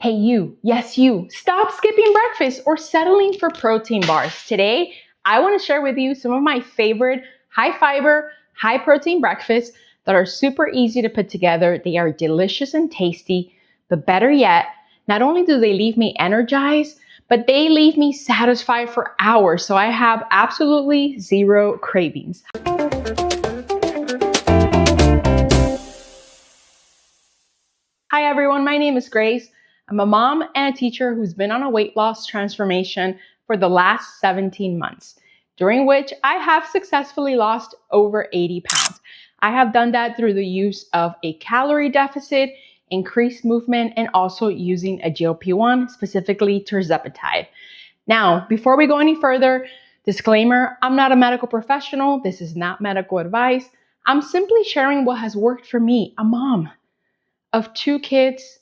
Hey you, yes you, stop skipping breakfast or settling for protein bars. Today, I want to share with you some of my favorite high fiber, high protein breakfasts that are super easy to put together. They are delicious and tasty, but better yet, not only do they leave me energized, but they leave me satisfied for hours. So I have absolutely zero cravings. Hi everyone, my name is Grace. I'm a mom and a teacher who's been on a weight loss transformation for the last 17 months, during which I have successfully lost over 80 pounds. I have done that through the use of a calorie deficit, increased movement, and also using a GLP-1, specifically tirzepatide. Now, before we go any further, disclaimer, I'm not a medical professional. This is not medical advice. I'm simply sharing what has worked for me, a mom of 2 kids,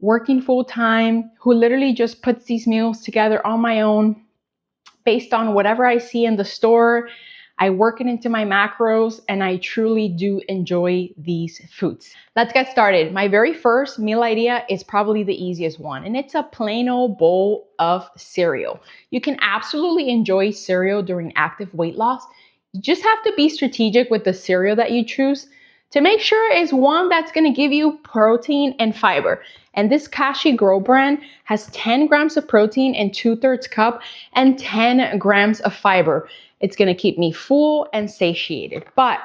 working full time, who literally just puts these meals together on my own based on whatever I see in the store. I work it into my macros and I truly do enjoy these foods. Let's get started. My very first meal idea is probably the easiest one, and it's a plain old bowl of cereal. You can absolutely enjoy cereal during active weight loss. You just have to be strategic with the cereal that you choose to make sure it's one that's going to give you protein and fiber. And this Kashi Grow brand has 10 grams of protein and 2/3 cup and 10 grams of fiber. It's going to keep me full and satiated. But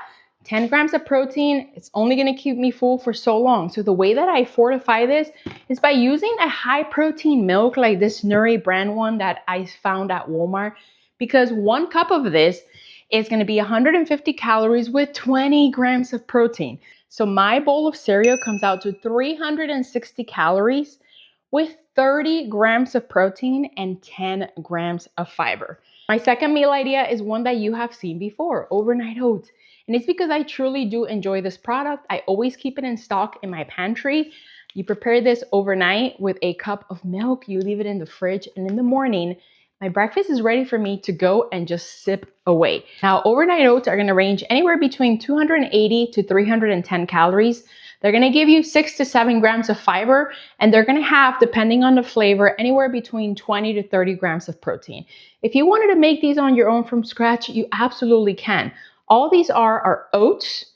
10 grams of protein, it's only going to keep me full for so long. So the way that I fortify this is by using a high protein milk like this Nuri brand one that I found at Walmart, because 1 cup of this is going to be 150 calories with 20 grams of protein. So my bowl of cereal comes out to 360 calories with 30 grams of protein and 10 grams of fiber. My second meal idea is one that you have seen before, overnight oats. And it's because I truly do enjoy this product. I always keep it in stock in my pantry. You prepare this overnight with a cup of milk. You leave it in the fridge, and in the morning, my breakfast is ready for me to go and just sip away. Now, overnight oats are gonna range anywhere between 280 to 310 calories. They're gonna give you 6 to 7 grams of fiber, and they're gonna have, depending on the flavor, anywhere between 20 to 30 grams of protein. If you wanted to make these on your own from scratch, you absolutely can. All these are oats,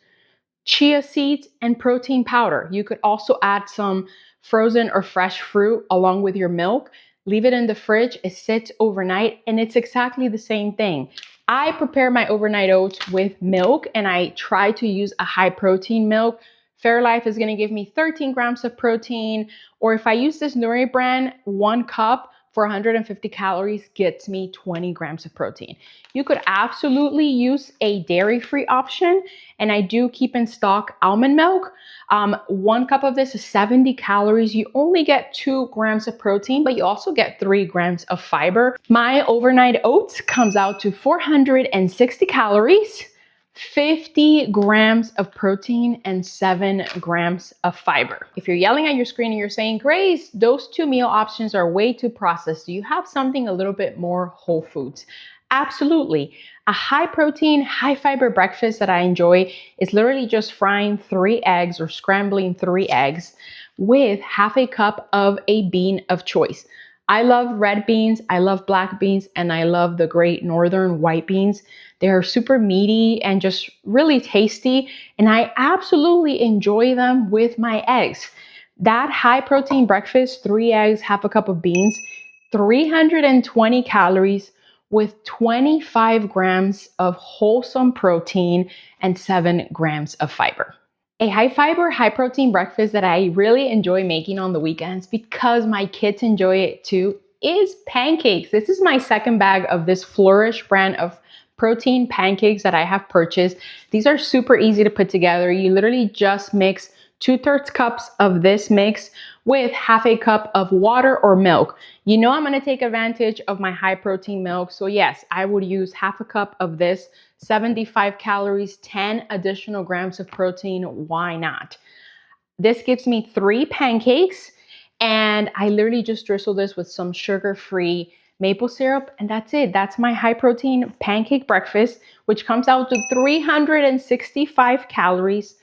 chia seeds, and protein powder. You could also add some frozen or fresh fruit along with your milk. Leave it in the fridge, it sits overnight, and it's exactly the same thing. I prepare my overnight oats with milk, and I try to use a high protein milk. Fairlife is gonna give me 13 grams of protein, or if I use this Nuri brand, 1 cup for 150 calories gets me 20 grams of protein. You could absolutely use a dairy-free option, and I do keep in stock almond milk. 1 cup of this is 70 calories. You only get 2 grams of protein, but you also get 3 grams of fiber. My overnight oats comes out to 460 calories, 50 grams of protein, and 7 grams of fiber. If you're yelling at your screen and you're saying, Grace, those 2 meal options are way too processed, do you have something a little bit more whole foods? Absolutely. A high protein, high fiber breakfast that I enjoy is literally just frying 3 eggs or scrambling 3 eggs with half a cup of a bean of choice. I love red beans, I love black beans, and I love the Great Northern white beans. They are super meaty and just really tasty, and I absolutely enjoy them with my eggs. That high protein breakfast, 3 eggs, half a cup of beans, 320 calories with 25 grams of wholesome protein and 7 grams of fiber. A high fiber, high protein breakfast that I really enjoy making on the weekends because my kids enjoy it too is pancakes. This is my second bag of this Flourish brand of protein pancakes that I have purchased. These are super easy to put together. You literally just mix 2/3 cups of this mix with half a cup of water or milk. You know I'm gonna take advantage of my high protein milk. So yes, I would use half a cup of this, 75 calories, 10 additional grams of protein. Why not? This gives me 3 pancakes, and I literally just drizzle this with some sugar-free maple syrup, and that's it. That's my high protein pancake breakfast, which comes out to 365 calories,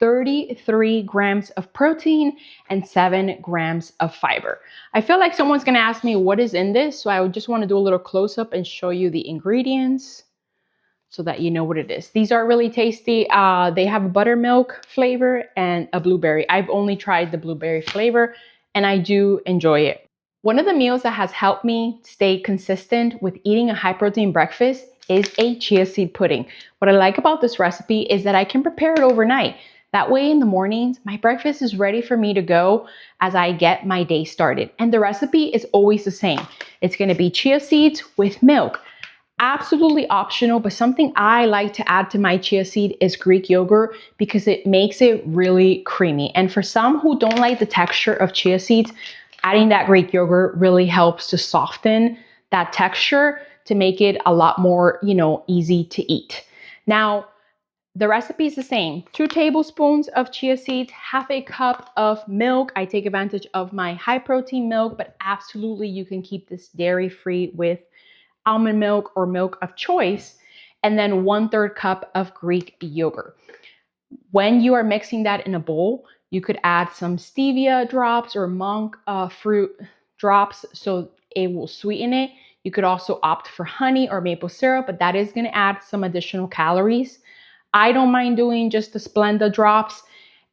33 grams of protein and 7 grams of fiber. I feel like someone's gonna ask me what is in this, so I would just wanna do a little close-up and show you the ingredients so that you know what it is. These are really tasty. They have a buttermilk flavor and a blueberry. I've only tried the blueberry flavor and I do enjoy it. One of the meals that has helped me stay consistent with eating a high protein breakfast is a chia seed pudding. What I like about this recipe is that I can prepare it overnight. That way in the mornings, my breakfast is ready for me to go as I get my day started. And the recipe is always the same. It's gonna be chia seeds with milk. Absolutely optional, but something I like to add to my chia seed is Greek yogurt because it makes it really creamy. And for some who don't like the texture of chia seeds, adding that Greek yogurt really helps to soften that texture to make it a lot more, easy to eat. Now, the recipe is the same. 2 tablespoons of chia seeds, half a cup of milk. I take advantage of my high protein milk, but absolutely you can keep this dairy free with almond milk or milk of choice, and then 1/3 cup of Greek yogurt. When you are mixing that in a bowl, you could add some stevia drops or monk fruit drops so it will sweeten it. You could also opt for honey or maple syrup, but that is going to add some additional calories. I don't mind doing just the Splenda drops.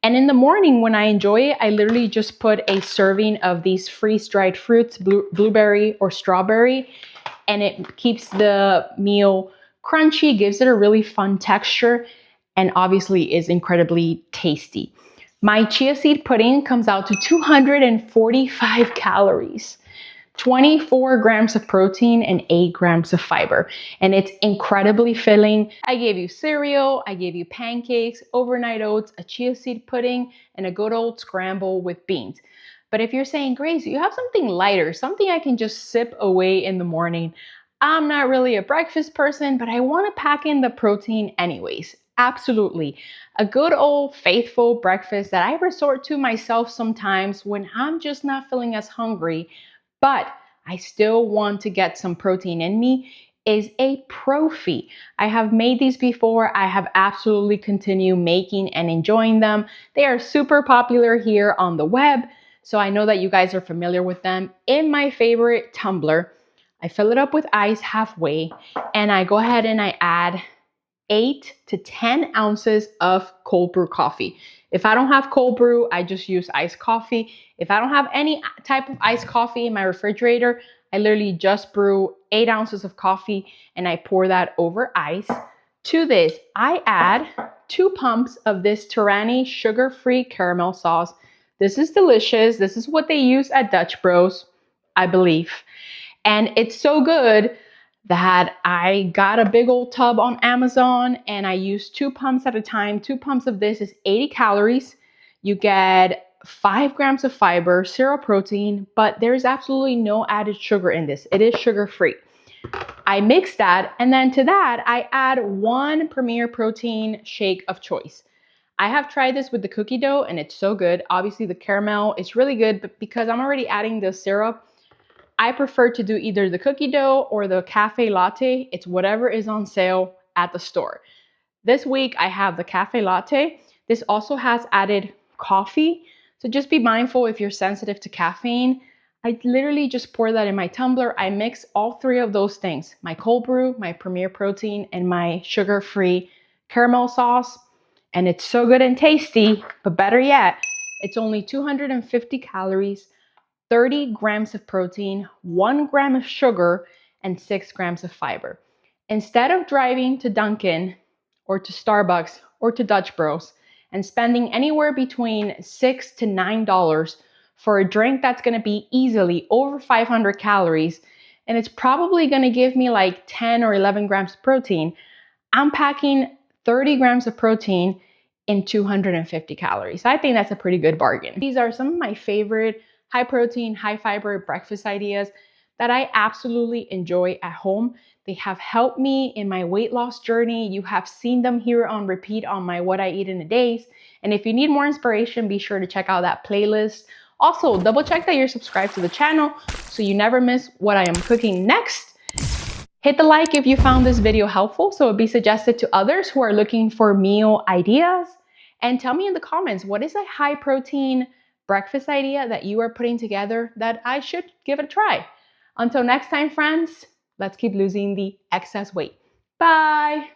And in the morning when I enjoy it, I literally just put a serving of these freeze-dried fruits, blueberry or strawberry, and it keeps the meal crunchy, gives it a really fun texture, and obviously is incredibly tasty. My chia seed pudding comes out to 245 calories, 24 grams of protein, and 8 grams of fiber. And it's incredibly filling. I gave you cereal, I gave you pancakes, overnight oats, a chia seed pudding, and a good old scramble with beans. But if you're saying, Grace, you have something lighter, something I can just sip away in the morning. I'm not really a breakfast person, but I want to pack in the protein anyways. Absolutely. A good old faithful breakfast that I resort to myself sometimes when I'm just not feeling as hungry, but I still want to get some protein in me is a Profi. I have made these before. I have absolutely continued making and enjoying them. They are super popular here on the web. So I know that you guys are familiar with them. In my favorite tumbler, I fill it up with ice halfway, and I go ahead and I add 8 to 10 ounces of cold brew coffee. If I don't have cold brew, I just use iced coffee. If I don't have any type of iced coffee in my refrigerator, I literally just brew 8 ounces of coffee and I pour that over ice. To this, I add 2 pumps of this Tyranny sugar-free caramel sauce. This is delicious. This is what they use at Dutch Bros, I believe. And it's so good that I got a big old tub on Amazon and I use 2 pumps at a time. 2 pumps of this is 80 calories. You get 5 grams of fiber, 0 protein, but there's absolutely no added sugar in this. It is sugar-free. I mix that, and then to that, I add 1 Premier Protein shake of choice. I have tried this with the cookie dough and it's so good. Obviously the caramel is really good, but because I'm already adding the syrup, I prefer to do either the cookie dough or the cafe latte. It's whatever is on sale at the store. This week I have the cafe latte. This also has added coffee. So just be mindful if you're sensitive to caffeine. I literally just pour that in my tumbler. I mix all 3 of those things, my cold brew, my Premier Protein, and my sugar-free caramel sauce. And it's so good and tasty, but better yet, it's only 250 calories, 30 grams of protein, 1 gram of sugar, and 6 grams of fiber. Instead of driving to Dunkin' or to Starbucks or to Dutch Bros and spending anywhere between $6 to $9 for a drink that's gonna be easily over 500 calories, and it's probably gonna give me like 10 or 11 grams of protein, I'm packing 30 grams of protein in 250 calories. I think that's a pretty good bargain. These are some of my favorite high protein, high fiber breakfast ideas that I absolutely enjoy at home. They have helped me in my weight loss journey. You have seen them here on repeat on my What I Eat in a Days. And if you need more inspiration, be sure to check out that playlist. Also, double check that you're subscribed to the channel so you never miss what I am cooking next. Hit the like if you found this video helpful so it'll be suggested to others who are looking for meal ideas. And tell me in the comments, what is a high protein breakfast idea that you are putting together that I should give it a try? Until next time, friends, let's keep losing the excess weight. Bye!